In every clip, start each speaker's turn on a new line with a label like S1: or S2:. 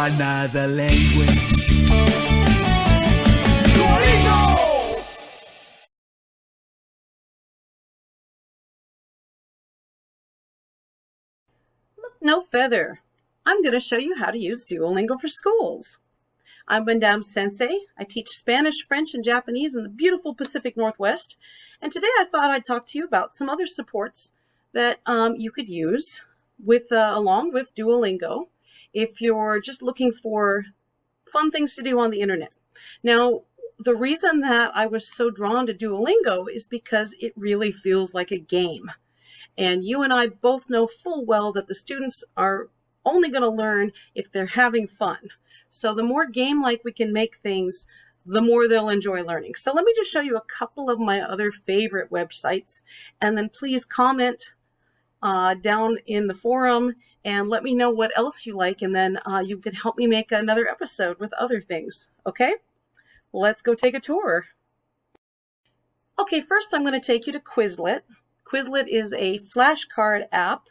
S1: another language. Duolingo!
S2: Look no feather. I'm going to show you how to use Duolingo for schools. I'm Madame Sensei. I teach Spanish, French, and Japanese in the beautiful Pacific Northwest. And today I thought I'd talk to you about some other supports that you could use along with Duolingo if you're just looking for fun things to do on the internet. Now, the reason that I was so drawn to Duolingo is because it really feels like a game. And you and I both know full well that the students are only going to learn if they're having fun. So the more game-like we can make things, the more they'll enjoy learning. So let me just show you a couple of my other favorite websites, and then please comment down in the forum and let me know what else you like, and then you can help me make another episode with other things. Okay, let's go take a tour. Okay, first I'm going to take you to Quizlet. Quizlet is a flashcard app,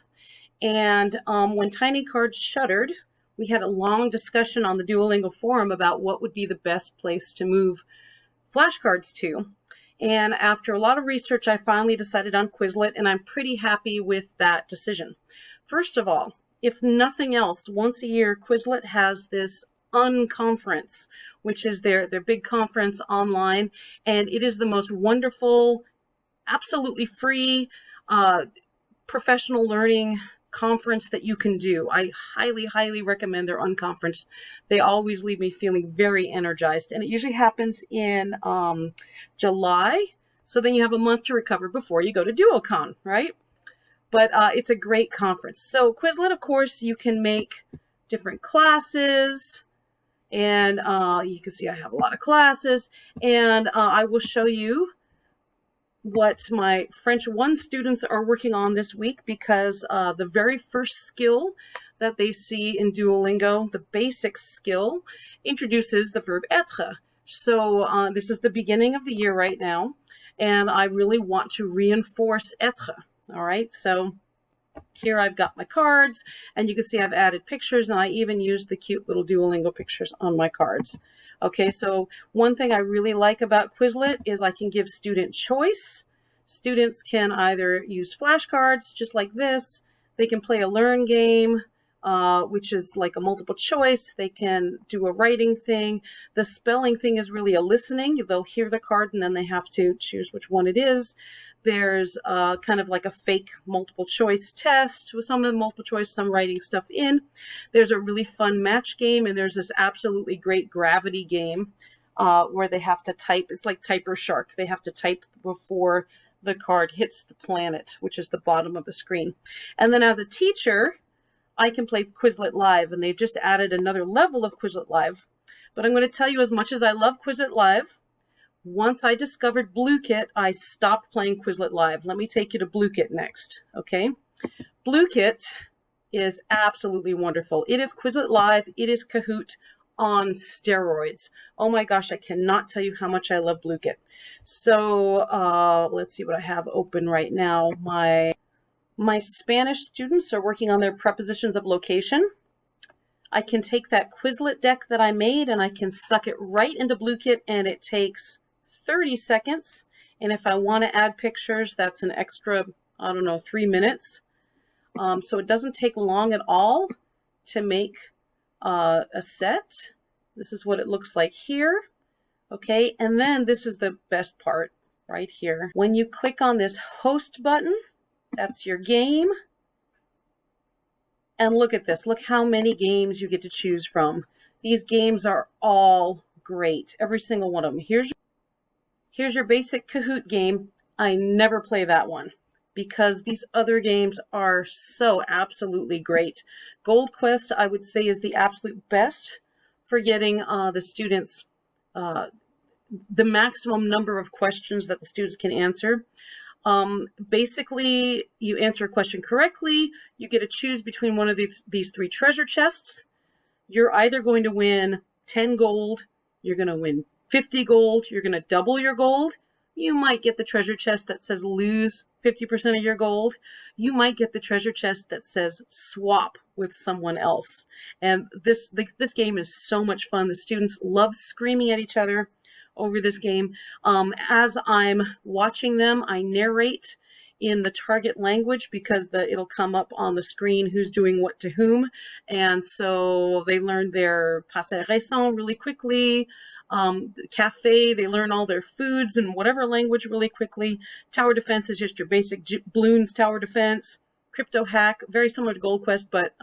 S2: and when Tiny Cards shuttered, we had a long discussion on the Duolingo forum about what would be the best place to move flashcards to. And after a lot of research, I finally decided on Quizlet, and I'm pretty happy with that decision. First of all, if nothing else, once a year, Quizlet has this unconference, which is their big conference online, and it is the most wonderful, absolutely free, professional learning conference that you can do. I highly, highly recommend their unconference. They always leave me feeling very energized, and it usually happens in July. So then you have a month to recover before you go to DuoCon, right? But it's a great conference. So Quizlet, of course, you can make different classes, and you can see I have a lot of classes, and I will show you what my French 1 students are working on this week, because the very first skill that they see in Duolingo, the basic skill, introduces the verb être. So this is the beginning of the year right now, and I really want to reinforce être. All right, so here I've got my cards, and you can see I've added pictures, and I even used the cute little Duolingo pictures on my cards. Okay, so one thing I really like about Quizlet is I can give student choice. Students can either use flashcards just like this. They can play a learn game, which is like a multiple choice. They can do a writing thing. The spelling thing is really a listening. They'll hear the card and then they have to choose which one it is. There's kind of like a fake multiple choice test with some of the multiple choice, some writing stuff in. There's a really fun match game, and there's this absolutely great gravity game where they have to type. It's like Typer Shark. They have to type before the card hits the planet, which is the bottom of the screen. And then as a teacher, I can play Quizlet Live, and they've just added another level of Quizlet Live. But I'm going to tell you, as much as I love Quizlet Live, once I discovered BlueKit, I stopped playing Quizlet Live. Let me take you to BlueKit next, okay? BlueKit is absolutely wonderful. It is Quizlet Live. It is Kahoot on steroids. Oh my gosh, I cannot tell you how much I love BlueKit. So let's see what I have open right now. My Spanish students are working on their prepositions of location. I can take that Quizlet deck that I made and I can suck it right into BlueKit, and it takes 30 seconds. And if I want to add pictures, that's an extra, 3 minutes. So it doesn't take long at all to make a set. This is what it looks like here. Okay, and then this is the best part right here. When you click on this host button, that's your game. And look at this. Look how many games you get to choose from. These games are all great. Every single one of them. Here's your basic Kahoot game. I never play that one because these other games are so absolutely great. Gold Quest, I would say, is the absolute best for getting the students the maximum number of questions that the students can answer. Basically, you answer a question correctly, you get to choose between one of these 3 treasure chests. You're either going to win 10 gold, you're going to win 50 gold, you're going to double your gold, You might get the treasure chest that says lose 50% of your gold. You might get the treasure chest that says swap with someone else. And this game is so much fun. The students love screaming at each other over this game. As I'm watching them, I narrate in the target language because it'll come up on the screen who's doing what to whom. And so they learn their passé récent really quickly. Cafe, they learn all their foods in whatever language really quickly. Tower defense is just your basic balloons tower defense. Crypto hack, very similar to Gold Quest, but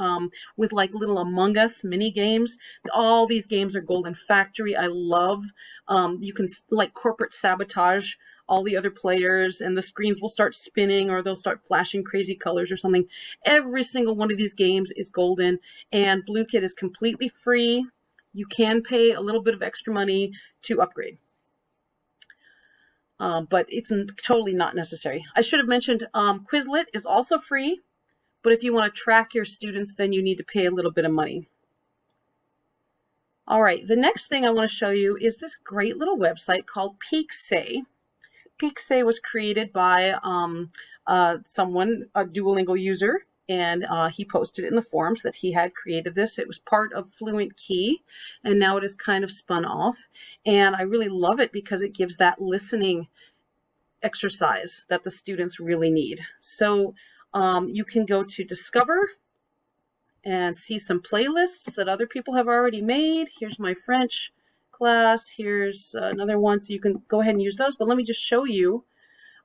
S2: with like little Among Us mini games. All these games are Golden Factory. I love. You can like corporate sabotage all the other players, and the screens will start spinning or they'll start flashing crazy colors or something. Every single one of these games is golden, and BlueKit is completely free. You can pay a little bit of extra money to upgrade, but it's totally not necessary. I should have mentioned Quizlet is also free, but if you want to track your students, then you need to pay a little bit of money. All right, the next thing I want to show you is this great little website called Peeksee. Peeksee was created by someone, a Duolingo user, and he posted it in the forums that he had created this. It was part of Fluent Key, and now it is kind of spun off. And I really love it because it gives that listening exercise that the students really need. So you can go to Discover and see some playlists that other people have already made. Here's my French class. Here's another one, so you can go ahead and use those. But let me just show you.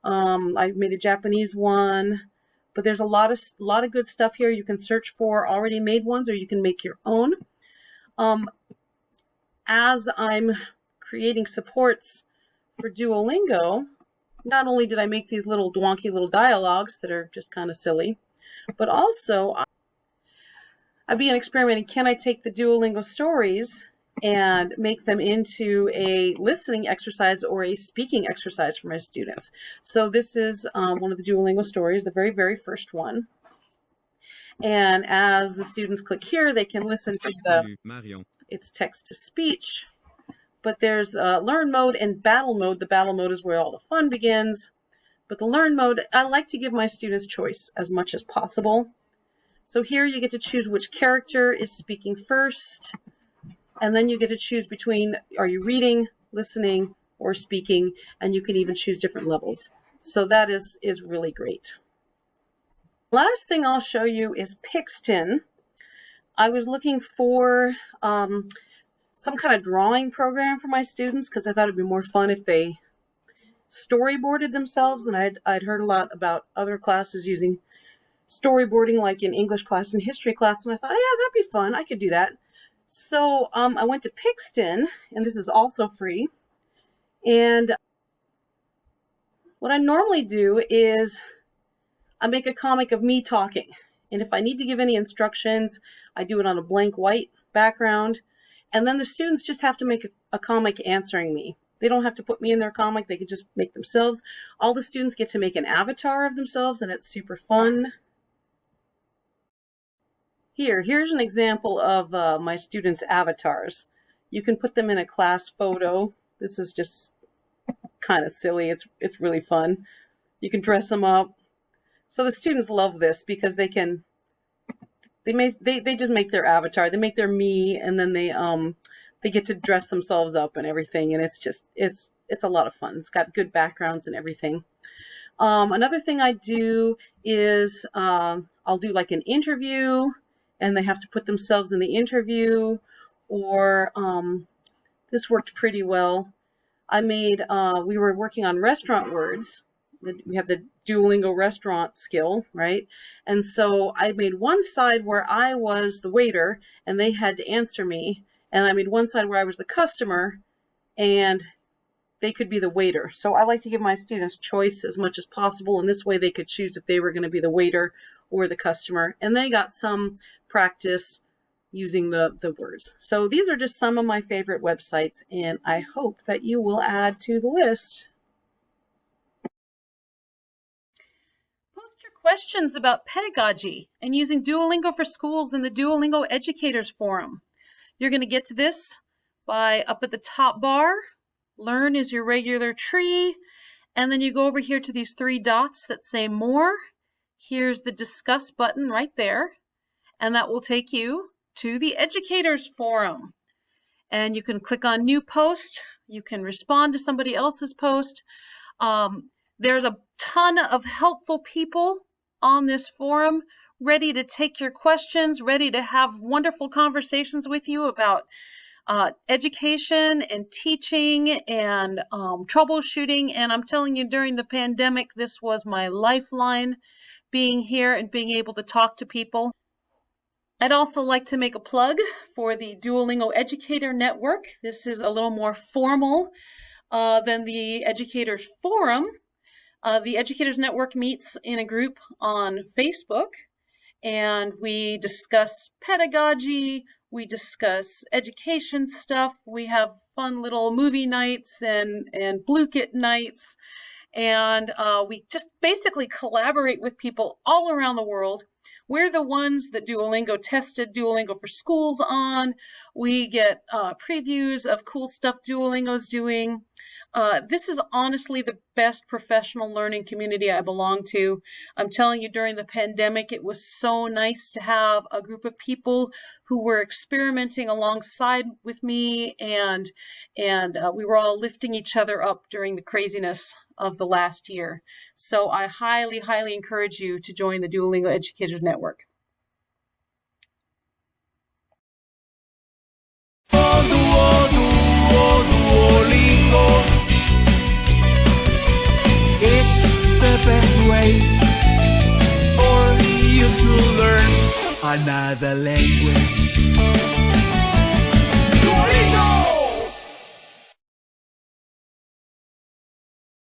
S2: I made a Japanese one, but there's a lot of good stuff here. You can search for already made ones, or you can make your own. As I'm creating supports for Duolingo, not only did I make these little wonky little dialogues that are just kind of silly, but also I began experimenting. Can I take the Duolingo stories and make them into a listening exercise or a speaking exercise for my students? So this is one of the Duolingo stories, the very, very first one. And as the students click here, they can listen to it's text to speech. But there's learn mode and battle mode. The battle mode is where all the fun begins. But the learn mode, I like to give my students choice as much as possible. So here you get to choose which character is speaking first. And then you get to choose between, are you reading, listening, or speaking? And you can even choose different levels. So that is really great. Last thing I'll show you is Pixton. I was looking for some kind of drawing program for my students because I thought it'd be more fun if they storyboarded themselves. And I'd heard a lot about other classes using storyboarding, like in English class and history class. And I thought, yeah, that'd be fun. I could do that. So I went to Pixton, and this is also free. And what I normally do is I make a comic of me talking. And if I need to give any instructions, I do it on a blank white background. And then the students just have to make a comic answering me. They don't have to put me in their comic. They can just make themselves. All the students get to make an avatar of themselves, and it's super fun. Here's an example of my students' avatars. You can put them in a class photo. This is just kind of silly. It's really fun. You can dress them up. So the students love this because they just make their avatar. They make their me, and then they get to dress themselves up and everything. And it's a lot of fun. It's got good backgrounds and everything. Another thing I do is I'll do like an interview, and they have to put themselves in the interview. Or this worked pretty well. We were working on restaurant words. We have the Duolingo restaurant skill, right? And so I made one side where I was the waiter and they had to answer me. And I made one side where I was the customer and they could be the waiter. So I like to give my students choice as much as possible. And this way they could choose if they were going to be the waiter or the customer. And they got some practice using the words. So these are just some of my favorite websites, and I hope that you will add to the list. Questions about pedagogy and using Duolingo for schools in the Duolingo Educators Forum. You're going to get to this by up at the top bar. Learn is your regular tree, And then you go over here to these 3 dots that say More. Here's the Discuss button right there. And that will take you to the Educators Forum. And you can click on New Post. You can respond to somebody else's post. There's a ton of helpful people on this forum ready to take your questions, ready to have wonderful conversations with you about education and teaching and troubleshooting. And I'm telling you, during the pandemic, this was my lifeline, being here and being able to talk to people. I'd also like to make a plug for the Duolingo Educator Network. This is a little more formal than the Educators Forum. The Educators Network meets in a group on Facebook, and we discuss pedagogy, we discuss education stuff, we have fun little movie nights and BlueKit nights, and we just basically collaborate with people all around the world. We're the ones that Duolingo tested Duolingo for Schools on. We get previews of cool stuff Duolingo's doing. This is honestly the best professional learning community I belong to. I'm telling you, during the pandemic, it was so nice to have a group of people who were experimenting alongside with me, and we were all lifting each other up during the craziness of the last year. So I highly, highly encourage you to join the Duolingo Educators Network.
S1: Duolingo. It's the best way for you to learn another language.